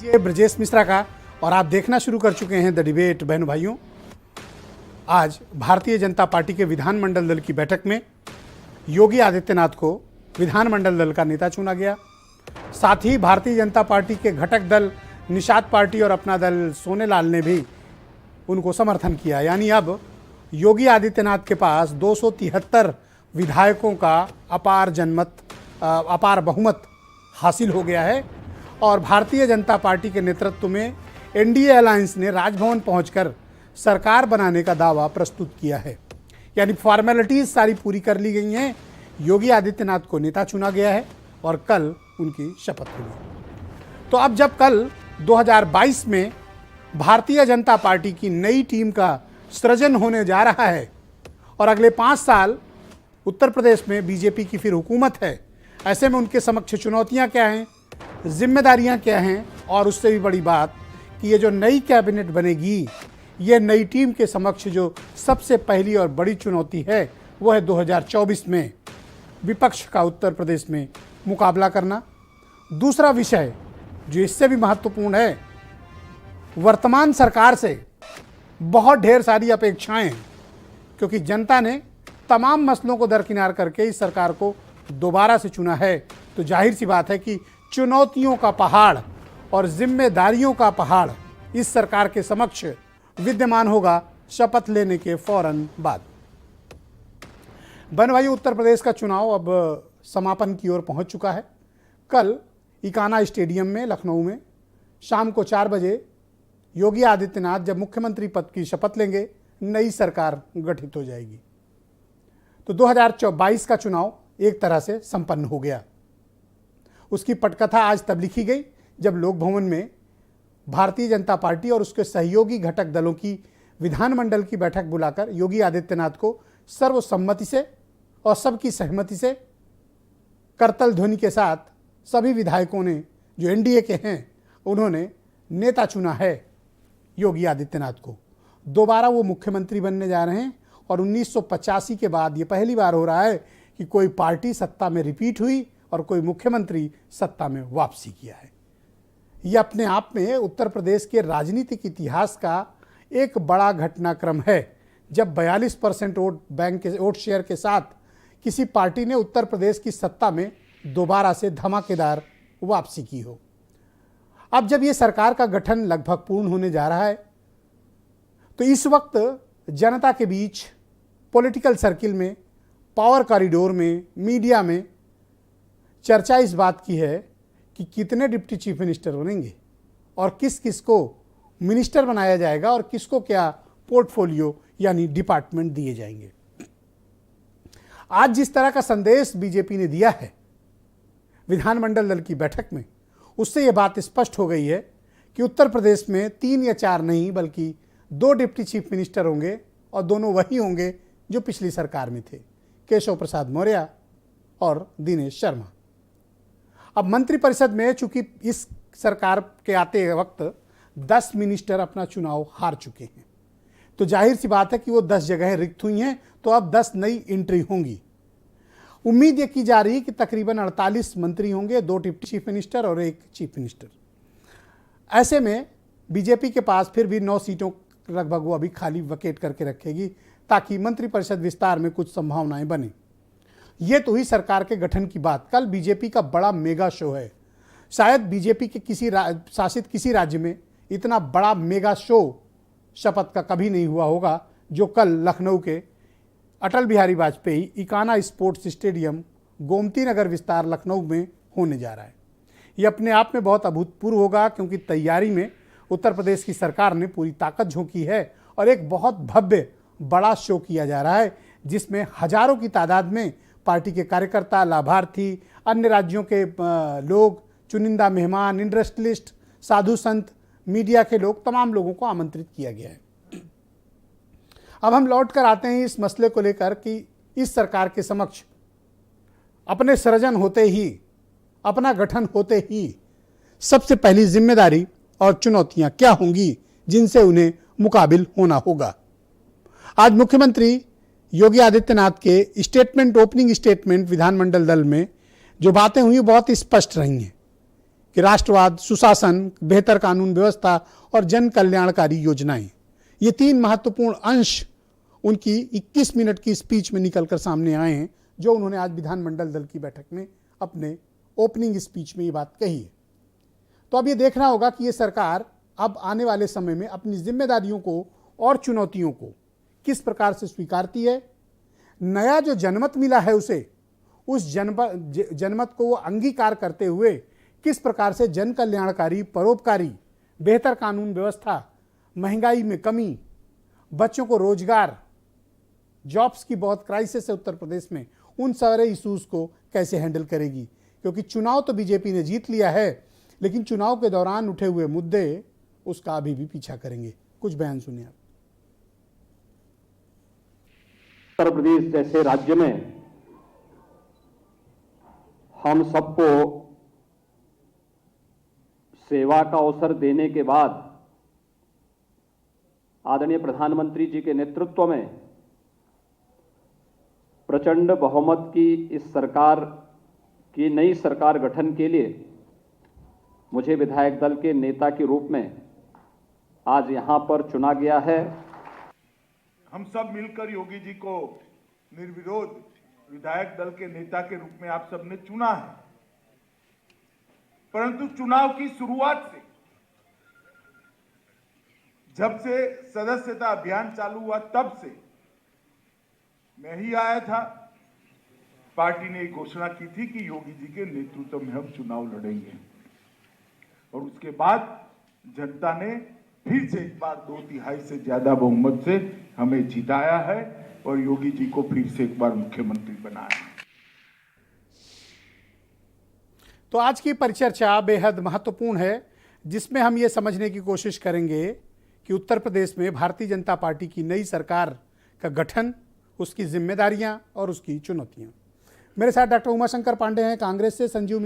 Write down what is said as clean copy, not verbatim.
ये ब्रजेश मिश्रा का और आप देखना शुरू कर चुके हैं द डिबेट। बहनों भाइयों, आज भारतीय जनता पार्टी के विधानमंडल दल की बैठक में योगी आदित्यनाथ को विधानमंडल दल का नेता चुना गया। साथ ही भारतीय जनता पार्टी के घटक दल निषाद पार्टी और अपना दल सोनेलाल ने भी उनको समर्थन किया। यानी अब योगी आदित्यनाथ के पास 273 विधायकों का अपार बहुमत हासिल हो गया है और भारतीय जनता पार्टी के नेतृत्व में एनडीए अलायंस ने राजभवन पहुंचकर सरकार बनाने का दावा प्रस्तुत किया है। यानी फॉर्मेलिटीज सारी पूरी कर ली गई हैं। योगी आदित्यनाथ को नेता चुना गया है और कल उनकी शपथ होगी। तो अब जब कल 2022 में भारतीय जनता पार्टी की नई टीम का सृजन होने जा रहा है और अगले 5 साल उत्तर प्रदेश में बीजेपी की फिर हुकूमत है, ऐसे में उनके समक्ष चुनौतियां क्या हैं, जिम्मेदारियां क्या हैं और उससे भी बड़ी बात कि ये जो नई कैबिनेट बनेगी, ये नई टीम के समक्ष जो सबसे पहली और बड़ी चुनौती है वो है 2024 में विपक्ष का उत्तर प्रदेश में मुकाबला करना। दूसरा विषय जो इससे भी महत्वपूर्ण है, वर्तमान सरकार से बहुत ढेर सारी अपेक्षाएं हैं क्योंकि जनता ने तमाम मसलों को दरकिनार करके इस सरकार को दोबारा से चुना है। तो जाहिर सी बात है कि चुनौतियों का पहाड़ और जिम्मेदारियों का पहाड़ इस सरकार के समक्ष विद्यमान होगा शपथ लेने के फौरन बाद। बहनों भाइयों, उत्तर प्रदेश का चुनाव अब समापन की ओर पहुंच चुका है। कल इकाना स्टेडियम में लखनऊ में शाम को 4 बजे योगी आदित्यनाथ जब मुख्यमंत्री पद की शपथ लेंगे, नई सरकार गठित हो जाएगी। तो 2022 का चुनाव एक तरह से संपन्न हो गया। उसकी पटकथा आज तब लिखी गई जब लोक भवन में भारतीय जनता पार्टी और उसके सहयोगी घटक दलों की विधानमंडल की बैठक बुलाकर योगी आदित्यनाथ को सर्वसम्मति से और सबकी सहमति से करतल ध्वनि के साथ सभी विधायकों ने जो एनडीए के हैं उन्होंने नेता चुना है योगी आदित्यनाथ को। दोबारा वो मुख्यमंत्री बनने जा रहे हैं और 1985 के बाद ये पहली बार हो रहा है कि कोई पार्टी सत्ता में रिपीट हुई और कोई मुख्यमंत्री सत्ता में वापसी किया है। यह अपने आप में उत्तर प्रदेश के राजनीतिक इतिहास का एक बड़ा घटनाक्रम है जब 42% वोट शेयर के साथ किसी पार्टी ने उत्तर प्रदेश की सत्ता में दोबारा से धमाकेदार वापसी की हो। अब जब ये सरकार का गठन लगभग पूर्ण होने जा रहा है तो इस वक्त जनता के बीच, पॉलिटिकल सर्किल में, पावर कॉरिडोर में, मीडिया में चर्चा इस बात की है कि कितने डिप्टी चीफ मिनिस्टर बनेंगे और किस किस को मिनिस्टर बनाया जाएगा और किसको क्या पोर्टफोलियो यानी डिपार्टमेंट दिए जाएंगे। आज जिस तरह का संदेश बीजेपी ने दिया है विधानमंडल दल की बैठक में, उससे यह बात स्पष्ट हो गई है कि उत्तर प्रदेश में 3 या 4 नहीं बल्कि 2 डिप्टी चीफ मिनिस्टर होंगे और दोनों वही होंगे जो पिछली सरकार में थे, केशव प्रसाद मौर्य और दिनेश शर्मा। अब मंत्रिपरिषद में चूंकि इस सरकार के आते वक्त 10 मिनिस्टर अपना चुनाव हार चुके हैं, तो जाहिर सी बात है कि वो 10 जगहें रिक्त हुई हैं, तो अब 10 नई एंट्री होंगी। उम्मीद ये की जा रही है कि तकरीबन 48 मंत्री होंगे, 2 डिप्टी चीफ मिनिस्टर और 1 चीफ मिनिस्टर। ऐसे में बीजेपी के पास फिर भी 9 सीटों लगभग वो अभी खाली वकेट करके रखेगी ताकि मंत्रिपरिषद विस्तार में कुछ संभावनाएं बने। ये तो हुई सरकार के गठन की बात। कल बीजेपी का बड़ा मेगा शो है। शायद बीजेपी के शासित किसी राज्य में इतना बड़ा मेगा शो शपथ का कभी नहीं हुआ होगा जो कल लखनऊ के अटल बिहारी वाजपेयी इकाना स्पोर्ट्स स्टेडियम, गोमती नगर विस्तार लखनऊ में होने जा रहा है। ये अपने आप में बहुत अभूतपूर्व होगा क्योंकि तैयारी में उत्तर प्रदेश की सरकार ने पूरी ताकत झोंकी है और एक बहुत भव्य बड़ा शो किया जा रहा है जिसमें हजारों की तादाद में पार्टी के कार्यकर्ता, लाभार्थी, अन्य राज्यों के लोग, चुनिंदा मेहमान, इंडस्ट्रियलिस्ट, साधु संत, मीडिया के लोग, तमाम लोगों को आमंत्रित किया गया है। अब हम लौट कर आते हैं इस मसले को लेकर कि इस सरकार के समक्ष अपने सृजन होते ही, अपना गठन होते ही सबसे पहली जिम्मेदारी और चुनौतियां क्या होंगी जिनसे उन्हें मुकाबिल होना होगा। आज मुख्यमंत्री योगी आदित्यनाथ के स्टेटमेंट, ओपनिंग स्टेटमेंट विधानमंडल दल में जो बातें हुई बहुत स्पष्ट रही हैं कि राष्ट्रवाद, सुशासन, बेहतर कानून व्यवस्था और जन कल्याणकारी योजनाएं, ये 3 महत्वपूर्ण अंश उनकी 21 मिनट की स्पीच में निकलकर सामने आए हैं, जो उन्होंने आज विधानमंडल दल की बैठक में अपने ओपनिंग स्पीच में ये बात कही है। तो अब ये देखना होगा कि ये सरकार अब आने वाले समय में अपनी जिम्मेदारियों को और चुनौतियों को किस प्रकार से स्वीकारती है। नया जो जनमत मिला है उसे, उस जनमत को वो अंगीकार करते हुए किस प्रकार से जन कल्याणकारी, परोपकारी, बेहतर कानून व्यवस्था, महंगाई में कमी, बच्चों को रोजगार, जॉब्स की बहुत क्राइसिस है उत्तर प्रदेश में, उन सारे इश्यूज को कैसे हैंडल करेगी। क्योंकि चुनाव तो बीजेपी ने जीत लिया है, लेकिन चुनाव के दौरान उठे हुए मुद्दे उसका अभी भी पीछा करेंगे। कुछ बयान सुनिए आप। उत्तर प्रदेश जैसे राज्य में हम सबको सेवा का अवसर देने के बाद आदरणीय प्रधानमंत्री जी के नेतृत्व में प्रचंड बहुमत की इस सरकार की नई सरकार गठन के लिए मुझे विधायक दल के नेता के रूप में आज यहां पर चुना गया है। हम सब मिलकर योगी जी को निर्विरोध विधायक दल के नेता के रूप में आप सबने चुना है, परंतु चुनाव की शुरुआत से, जब से सदस्यता अभियान चालू हुआ तब से मैं ही आया था, पार्टी ने घोषणा की थी कि योगी जी के नेतृत्व में हम चुनाव लड़ेंगे, और उसके बाद जनता ने फिर से एक बार 2/3 से ज्यादा बहुमत से हमें जिताया है और योगी जी को फिर से एक बार मुख्यमंत्री बनाया है। तो आज की परिचर्चा बेहद महत्वपूर्ण है, जिसमें हम ये समझने की कोशिश करेंगे कि उत्तर प्रदेश में भारतीय जनता पार्टी की नई सरकार का गठन, उसकी जिम्मेदारियां और उसकी चुनौतियां। मेरे साथ डॉक्टर उमाशंकर पांडे हैं कांग्रेस से, संजीव